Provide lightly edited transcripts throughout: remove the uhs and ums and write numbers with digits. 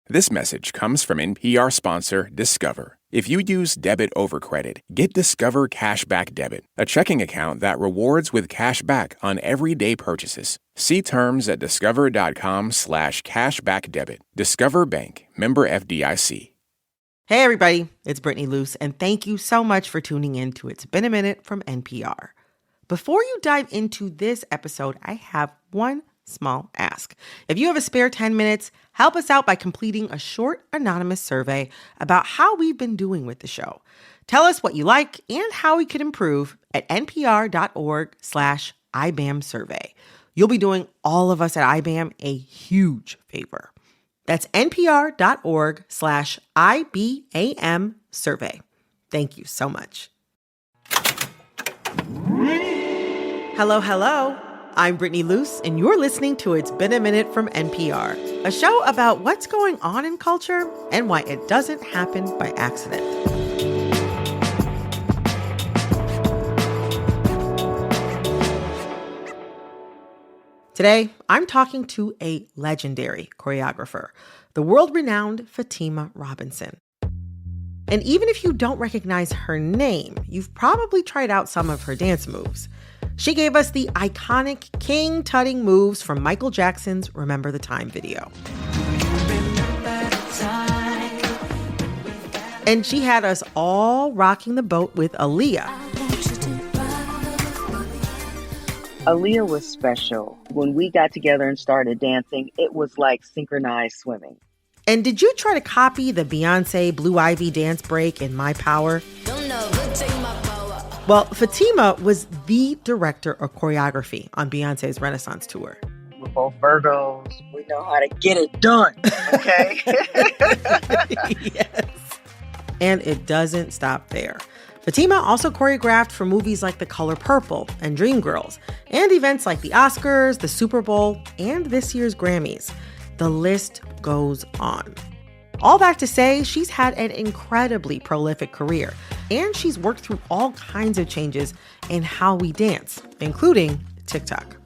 This message comes from NPR sponsor Discover. If you use debit over credit, get Discover Cashback Debit, a checking account that rewards with cash back on everyday purchases. See terms at discover.com/cashbackdebit. Discover Bank, member FDIC. Hey everybody, it's Brittany Luse, and thank you so much for tuning in to It's Been a Minute from NPR. Before you dive into this episode, I have one small ask. If you have a spare 10 minutes, help us out by completing a short anonymous survey about how we've been doing with the show. Tell us what you like and how we could improve at npr.org/IBAM survey. You'll be doing all of us at IBAM a huge favor. That's npr.org/IBAM survey. Thank you so much. Hello, hello. I'm Brittany Luse, and you're listening to It's Been a Minute from NPR, a show about what's going on in culture and why it doesn't happen by accident. Today, I'm talking to a legendary choreographer, the world-renowned Fatima Robinson. And even if you don't recognize her name, you've probably tried out some of her dance moves. She gave us the iconic King Tutting moves from Michael Jackson's Remember the Time video. And she had us all rocking the boat with Aaliyah. Aaliyah was special. When we got together and started dancing, it was like synchronized swimming. And did you try to copy the Beyoncé Blue Ivy dance break in My Power? Well, Fatima was the director of choreography on Beyoncé's Renaissance tour. We're both Virgos. We know how to get it done, okay? Yes. And it doesn't stop there. Fatima also choreographed for movies like The Color Purple and Dreamgirls, and events like the Oscars, the Super Bowl, and this year's Grammys. The list goes on. All that to say, she's had an incredibly prolific career, and she's worked through all kinds of changes in how we dance, including Tik Tok.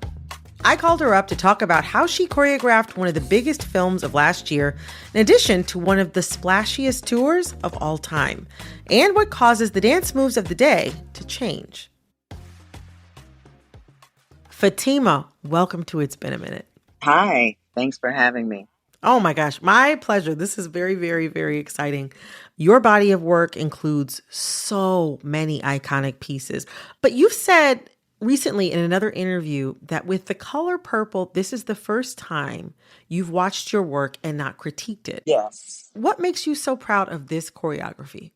I called her up to talk about how she choreographed one of the biggest films of last year, in addition to one of the splashiest tours of all time, and what causes the dance moves of the day to change. Fatima, welcome to It's Been a Minute. Hi, thanks for having me. Oh my gosh, my pleasure. This is very, very, very exciting. Your body of work includes so many iconic pieces. But you've said recently in another interview that with The Color Purple, this is the first time you've watched your work and not critiqued it. Yes. What makes you so proud of this choreography?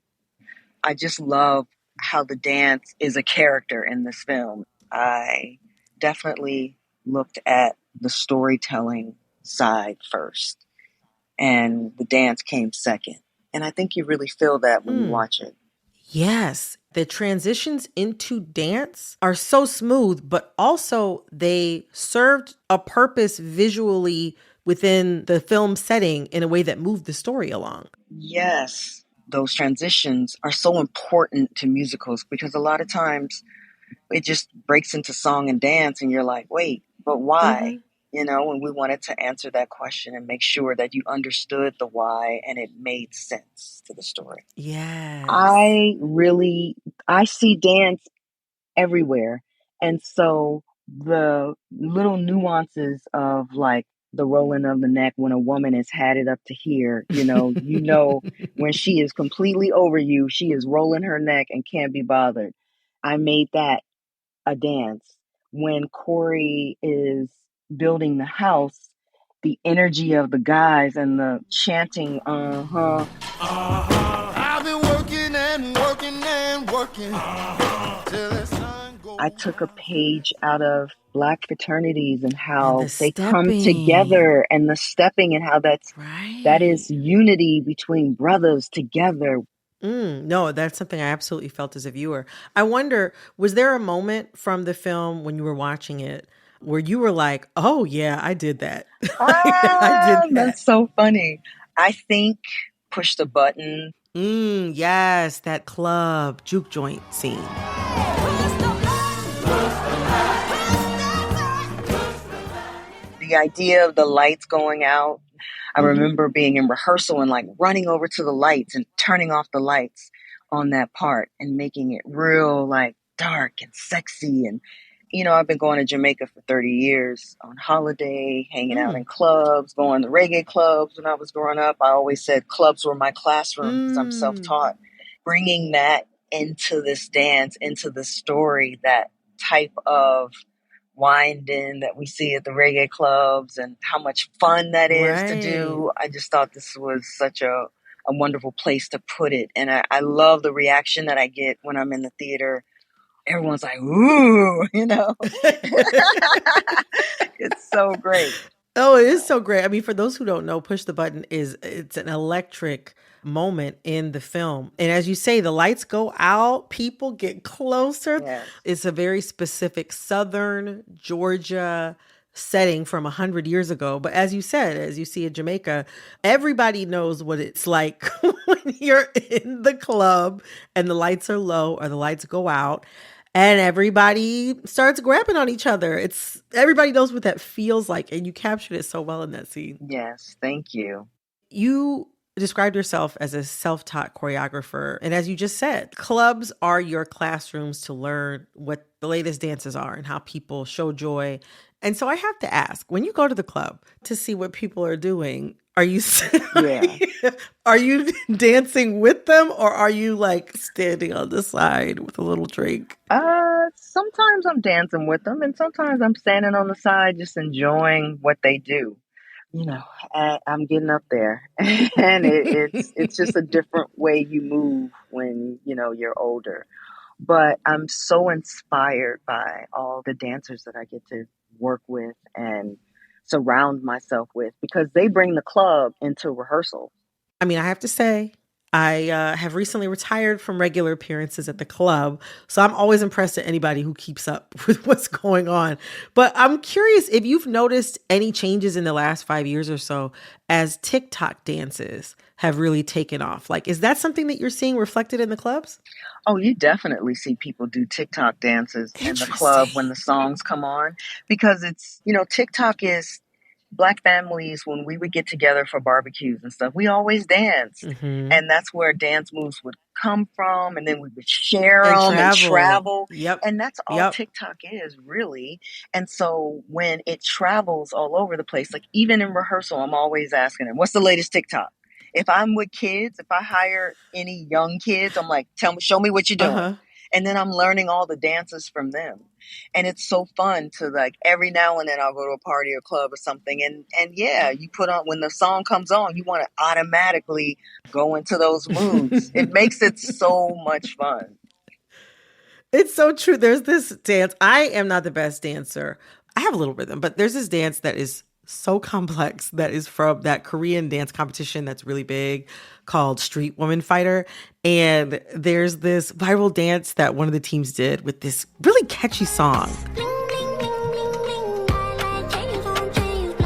I just love how the dance is a character in this film. I definitely looked at the storytelling side first, and the dance came second. And I think you really feel that when you watch it. Yes. The transitions into dance are so smooth, but also they served a purpose visually within the film setting in a way that moved the story along. Yes. Those transitions are so important to musicals because a lot of times it just breaks into song and dance and you're like, wait, but why? Mm-hmm. You know, and we wanted to answer that question and make sure that you understood the why and it made sense to the story. Yes. I see dance everywhere. And so the little nuances of like the rolling of the neck when a woman has had it up to here, you know when she is completely over you, she is rolling her neck and can't be bothered. I made that a dance. When Corey is building the house, the energy of the guys and the chanting, I've been working and working and working till the sun goes. I took a page out of Black fraternities and how they come together, and the stepping and how that is unity between brothers together. No, that's something I absolutely felt as a viewer. I wonder, was there a moment from the film when you were watching it where you were like, oh yeah, I did that. I did that. That's so funny. I think Push the Button. Yes, that club juke joint scene. The idea of the lights going out, I remember being in rehearsal and like running over to the lights and turning off the lights on that part and making it real like dark and sexy. And, I've been going to Jamaica for 30 years on holiday, hanging out in clubs, going to reggae clubs when I was growing up. I always said clubs were my classroom because I'm self-taught. Bringing that into this dance, into the story, that type of winding that we see at the reggae clubs and how much fun that is to do. I just thought this was such a wonderful place to put it. And I love the reaction that I get when I'm in the theater. Everyone's like, ooh, It's so great. Oh, it is so great. I mean, for those who don't know, Push the Button it's an electric moment in the film. And as you say, the lights go out, people get closer. Yes. It's a very specific Southern Georgia setting from 100 years ago. But as you said, as you see in Jamaica, everybody knows what it's like when you're in the club and the lights are low or the lights go out. And everybody starts grabbing on each other. Everybody knows what that feels like. And you captured it so well in that scene. Yes, thank you. You described yourself as a self-taught choreographer. And as you just said, clubs are your classrooms to learn what the latest dances are and how people show joy. And so I have to ask, when you go to the club to see what people are doing, are you are you dancing with them, or are you like standing on the side with a little drink? Sometimes I'm dancing with them, and sometimes I'm standing on the side just enjoying what they do. I'm getting up there, and it's just a different way you move when you're older. But I'm so inspired by all the dancers that I get to work with and surround myself with, because they bring the club into rehearsal. I mean, I have to say, I have recently retired from regular appearances at the club, so I'm always impressed at anybody who keeps up with what's going on. But I'm curious if you've noticed any changes in the last 5 years or so as TikTok dances have really taken off. Like, is that something that you're seeing reflected in the clubs? Oh, you definitely see people do TikTok dances in the club when the songs come on, because it's, TikTok is Black families, when we would get together for barbecues and stuff, we always danced. Mm-hmm. And that's where dance moves would come from. And then we would share them and travel. Yep. And that's all TikTok is, really. And so when it travels all over the place, like even in rehearsal, I'm always asking them, what's the latest TikTok? If I'm with kids, if I hire any young kids, I'm like, show me what you're doing. Uh-huh. And then I'm learning all the dances from them. And it's so fun to, like, every now and then I'll go to a party or club or something. And yeah, you put on, when the song comes on, you want to automatically go into those moves. It makes it so much fun. It's so true. There's this dance. I am not the best dancer. I have a little rhythm, but there's this dance that is so complex that is from that Korean dance competition that's really big called Street Woman Fighter. And there's this viral dance that one of the teams did with this really catchy song.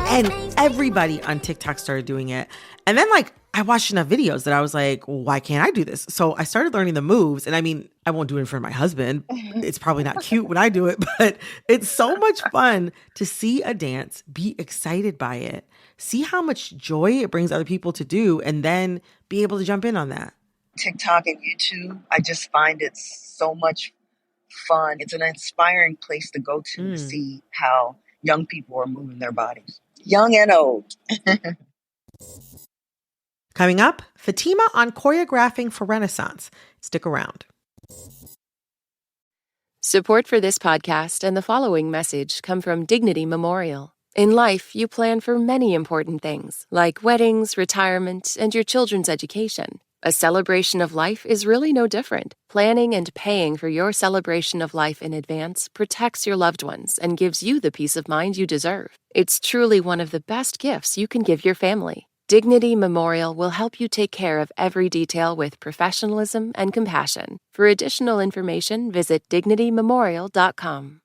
And everybody on TikTok started doing it. And then I watched enough videos that I was like, well, why can't I do this? So I started learning the moves. And I mean, I won't do it in front of my husband. It's probably not cute when I do it, but it's so much fun to see a dance, be excited by it, see how much joy it brings other people to do, and then be able to jump in on that. TikTok and YouTube, I just find it so much fun. It's an inspiring place to go to see how young people are moving their bodies, young and old. Coming up, Fatima on choreographing for Renaissance. Stick around. Support for this podcast and the following message come from Dignity Memorial. In life, you plan for many important things, like weddings, retirement, and your children's education. A celebration of life is really no different. Planning and paying for your celebration of life in advance protects your loved ones and gives you the peace of mind you deserve. It's truly one of the best gifts you can give your family. Dignity Memorial will help you take care of every detail with professionalism and compassion. For additional information, visit dignitymemorial.com.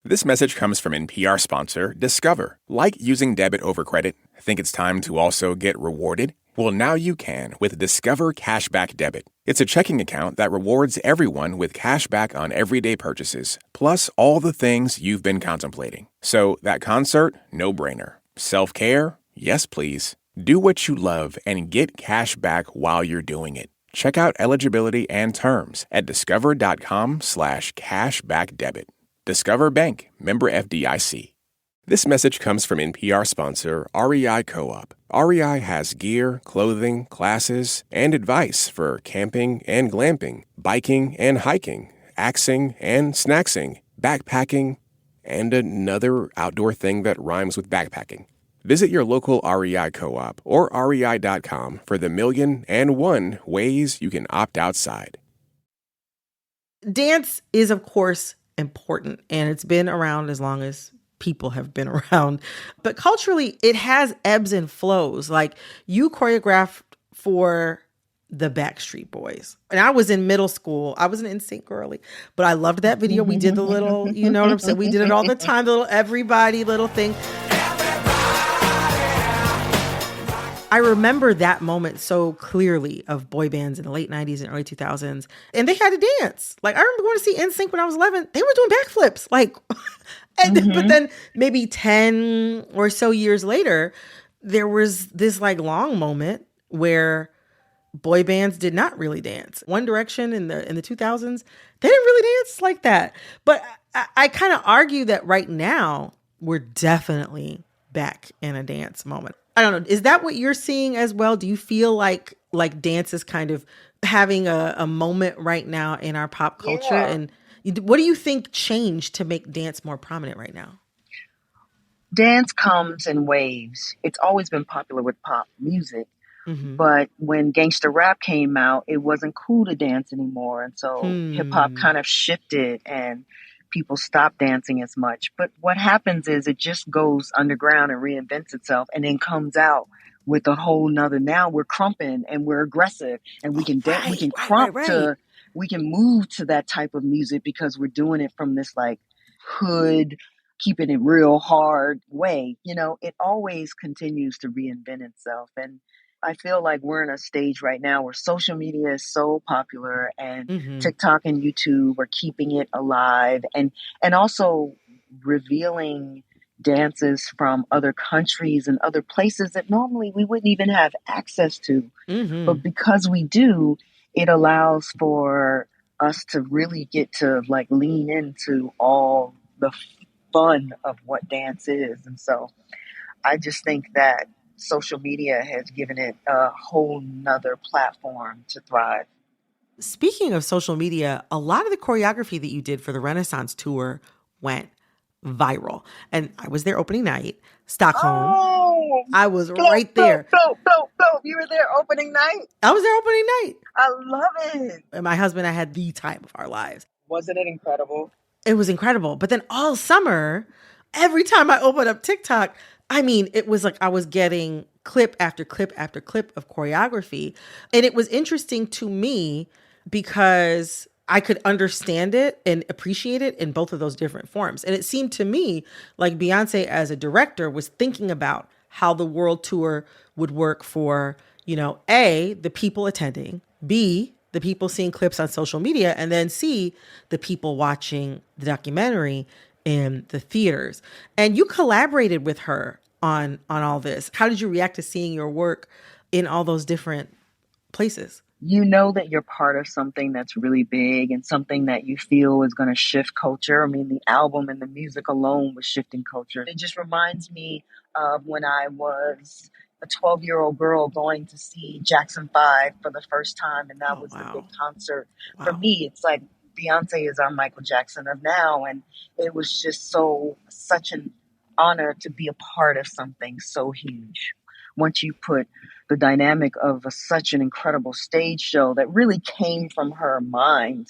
This message comes from NPR sponsor Discover. Like using debit over credit? Think it's time to also get rewarded? Well, now you can with Discover Cashback Debit. It's a checking account that rewards everyone with cash back on everyday purchases, plus all the things you've been contemplating. So that concert, no-brainer. Self-care, Yes, please. Do what you love and get cash back while you're doing it. Check out eligibility and terms at discover.com/cashbackdebit. Discover Bank, member FDIC. This message comes from NPR sponsor REI Co-op. REI has gear, clothing, classes, and advice for camping and glamping, biking and hiking, axing and snacksing, backpacking, and another outdoor thing that rhymes with backpacking. Visit your local REI Co-op or rei.com for the 1,000,001 ways you can opt outside. Dance is, of course, important, and it's been around as long as people have been around. But culturally, it has ebbs and flows. Like, you choreographed for the Backstreet Boys. And I was in middle school. I was an NSYNC girly, but I loved that video. We did the little, you know what I'm saying? We did it all the time, the little everybody little thing. I remember that moment so clearly of boy bands in the late 90s and early 2000s. And they had to dance. Like, I remember going to see NSYNC when I was 11. They were doing backflips. Like, but then maybe 10 or so years later, there was this like long moment where boy bands did not really dance. One Direction in the 2000s, they didn't really dance like that. But I kind of argue that right now, we're definitely back in a dance moment. I don't know. Is that what you're seeing as well? Do you feel like dance is kind of having a moment right now in our pop culture? Yeah. And what do you think changed to make dance more prominent right now? Dance comes in waves. It's always been popular with pop music. Mm-hmm. But when gangster rap came out, it wasn't cool to dance anymore. And so hip hop kind of shifted and people stopped dancing as much. But what happens is it just goes underground and reinvents itself and then comes out with a whole nother. Now we're crumping and we're aggressive and we can dance, we can crump to, we can move to that type of music because we're doing it from this like hood, keeping it real hard way. You know, it always continues to reinvent itself. And I feel like we're in a stage right now where social media is so popular and TikTok and YouTube are keeping it alive and also revealing dances from other countries and other places that normally we wouldn't even have access to. But because we do, it allows for us to really get to like lean into all the fun of what dance is. And so I just think that social media has given it a whole nother platform to thrive. Speaking of social media, a lot of the choreography that you did for the Renaissance tour went viral. And I was there opening night, Stockholm. Oh, I was right there. You were there opening night? I was there opening night. I love it. And my husband and I had the time of our lives. Wasn't it incredible? It was incredible. But then all summer, every time I opened up TikTok, I mean, it was like I was getting clip after clip after clip of choreography. And it was interesting to me because I could understand it and appreciate it in both of those different forms. And it seemed to me like Beyoncé as a director was thinking about how the world tour would work for, you know, A, the people attending, B, the people seeing clips on social media, and then C, the people watching the documentary in the theaters. And you collaborated with her on all this. How did you react to seeing your work in all those different places? You know that you're part of something that's really big and something that you feel is going to shift culture. I mean, the album and the music alone was shifting culture. It just reminds me of when I was a 12-year-old girl going to see Jackson 5 for the first time. And that was the big concert. Wow. For me, it's like Beyonce is our Michael Jackson of now. And it was just such an honor to be a part of something so huge. Once you put the dynamic of such an incredible stage show that really came from her mind,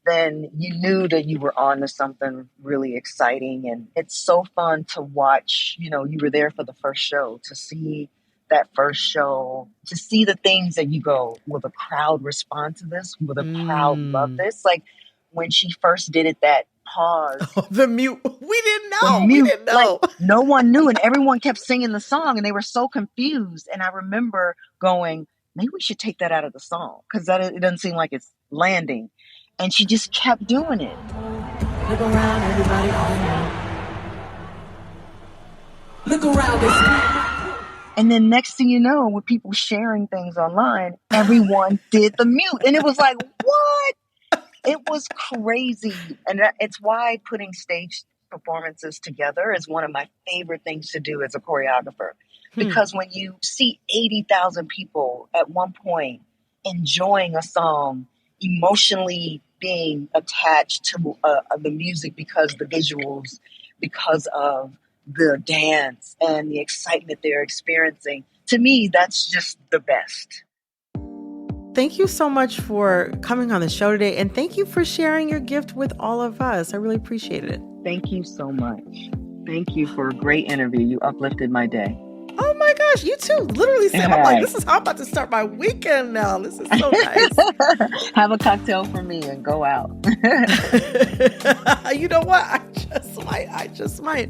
then you knew that you were on to something really exciting. And it's so fun to watch, you know, you were there for the first show, to see that first show, to see the things that you go, will the crowd respond to this? Will the crowd love this? Like when she first did it, that pause. Oh, the mute. We didn't know. We didn't know. Like, no one knew. And everyone kept singing the song and they were so confused. And I remember going, maybe we should take that out of the song because it doesn't seem like it's landing. And she just kept doing it. Look around, everybody. Look around this. And then next thing you know, with people sharing things online, everyone did the mute. And it was like, what? It was crazy. And it's why putting stage performances together is one of my favorite things to do as a choreographer. Because when you see 80,000 people at one point enjoying a song, emotionally being attached to the music because the visuals, because of the dance and the excitement they're experiencing, to me, that's just the best. Thank you so much for coming on the show today, and thank you for sharing your gift with all of us. I really appreciate it. Thank you so much. Thank you for a great interview. You uplifted my day. Oh my gosh, you too. Literally, Sam. I'm like, this is how I'm about to start my weekend now. This is so nice. Have a cocktail for me and go out. You know what? I just might.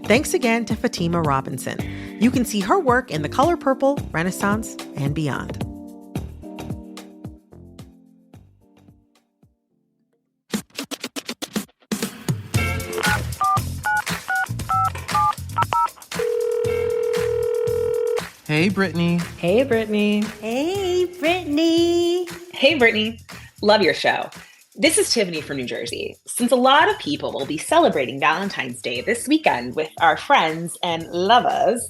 Thanks again to Fatima Robinson. You can see her work in The Color Purple, Renaissance, and beyond. Hey, Brittany. Hey, Brittany. Hey, Brittany. Hey, Brittany. Love your show. This is Tiffany from New Jersey. Since a lot of people will be celebrating Valentine's Day this weekend with our friends and lovers,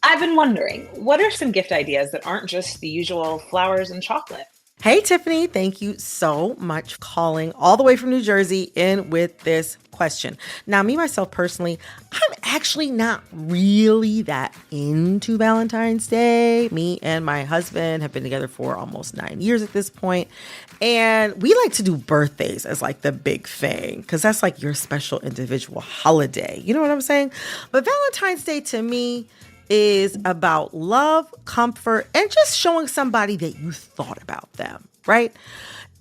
I've been wondering, what are some gift ideas that aren't just the usual flowers and chocolate? Hey, Tiffany, thank you so much for calling all the way from New Jersey in with this question. Now, me, myself, personally, I'm actually not really that into Valentine's Day. Me and my husband have been together for almost 9 years at this point. And we like to do birthdays as like the big thing because that's like your special individual holiday. You know what I'm saying? But Valentine's Day to me is about love, comfort, and just showing somebody that you thought about them, right?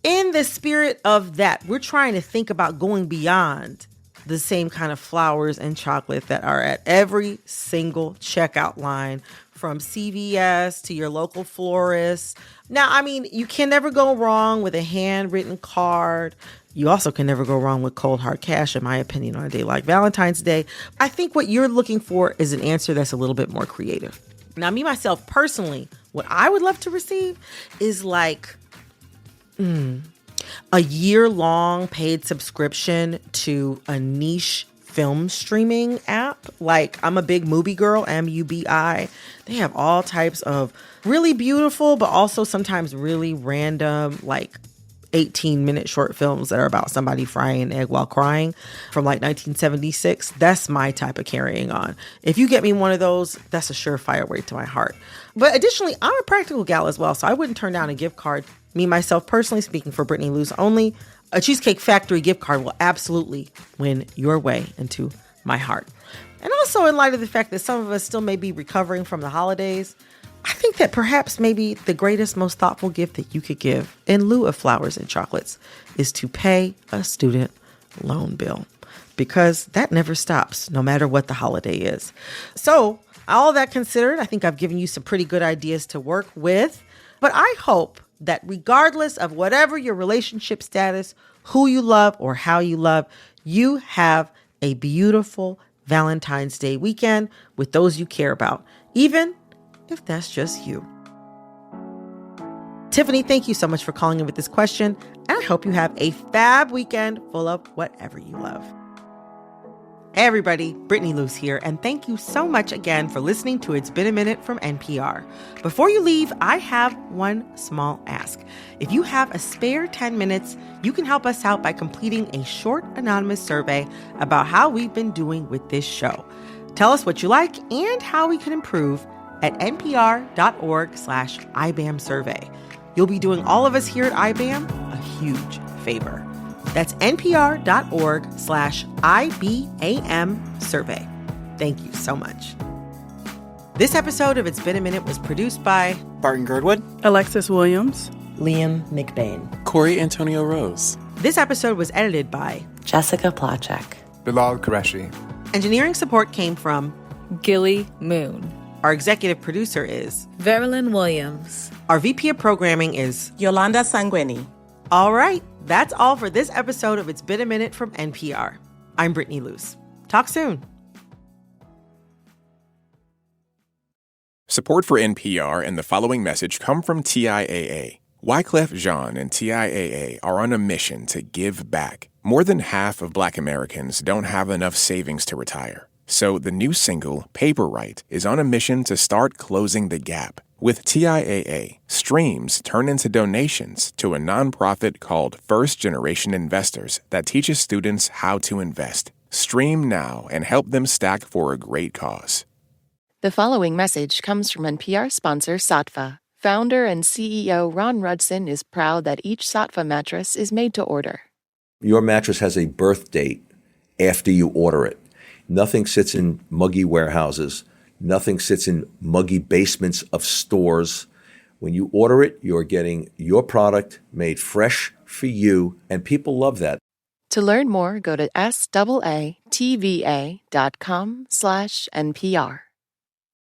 In the spirit of that, we're trying to think about going beyond the same kind of flowers and chocolate that are at every single checkout line, from CVS to your local florist. Now, I mean, you can never go wrong with a handwritten card. You also can never go wrong with cold hard cash, in my opinion, on a day like Valentine's Day. I think what you're looking for is an answer that's a little bit more creative. Now, me, myself, personally, what I would love to receive is like a year-long paid subscription to a niche film streaming app. Like, I'm a big Mubi girl, MUBI. They have all types of really beautiful, but also sometimes really random, like 18-minute short films that are about somebody frying an egg while crying from like 1976. That's my type of carrying on. If you get me one of those, that's a surefire way to my heart. But additionally, I'm a practical gal as well, so I wouldn't turn down a gift card. Me, myself, personally, speaking for Brittany Luse only, a Cheesecake Factory gift card will absolutely win your way into my heart. And also, in light of the fact that some of us still may be recovering from the holidays, I think that perhaps maybe the greatest, most thoughtful gift that you could give in lieu of flowers and chocolates is to pay a student loan bill, because that never stops, no matter what the holiday is. So, all that considered, I think I've given you some pretty good ideas to work with. But I hope that regardless of whatever your relationship status, who you love or how you love, you have a beautiful Valentine's Day weekend with those you care about, even if that's just you. Tiffany, thank you so much for calling in with this question, and I hope you have a fab weekend full of whatever you love. Hey everybody, Brittany Luse here, and thank you so much again for listening to It's Been a Minute from NPR. Before you leave, I have one small ask. If you have a spare 10 minutes, you can help us out by completing a short anonymous survey about how we've been doing with this show. Tell us what you like and how we can improve at npr.org/IBAM survey. You'll be doing all of us here at IBAM a huge favor. That's npr.org/IBAM survey. Thank you so much. This episode of It's Been a Minute was produced by Barton Girdwood, Alexis Williams, Liam McBain. Corey Antonio Rose. This episode was edited by Jessica Placzek. Bilal Qureshi. Engineering support came from Gilly Moon. Our executive producer is Verilyn Williams. Our VP of programming is Yolanda Sanguini. All right, that's all for this episode of It's Been a Minute from NPR. I'm Brittany Luse. Talk soon. Support for NPR and the following message come from TIAA. Wyclef Jean and TIAA are on a mission to give back. More than half of Black Americans don't have enough savings to retire. So the new single, Paper Right, is on a mission to start closing the gap. With TIAA, streams turn into donations to a nonprofit called First Generation Investors that teaches students how to invest. Stream now and help them stack for a great cause. The following message comes from NPR sponsor Saatva. Founder and CEO Ron Rudson is proud that each Saatva mattress is made to order. Your mattress has a birth date after you order it. Nothing sits in muggy warehouses. Nothing sits in muggy basements of stores. When you order it, you're getting your product made fresh for you, and people love that. To learn more, go to SAATVA.com/NPR.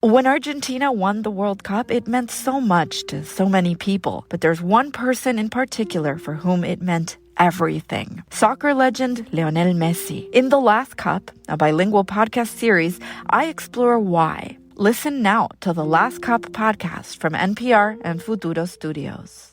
When Argentina won the World Cup, it meant so much to so many people. But there's one person in particular for whom it meant everything. Soccer legend Lionel Messi. In The Last Cup, a bilingual podcast series, I explore why. Listen now to The Last Cup podcast from NPR and Futuro Studios.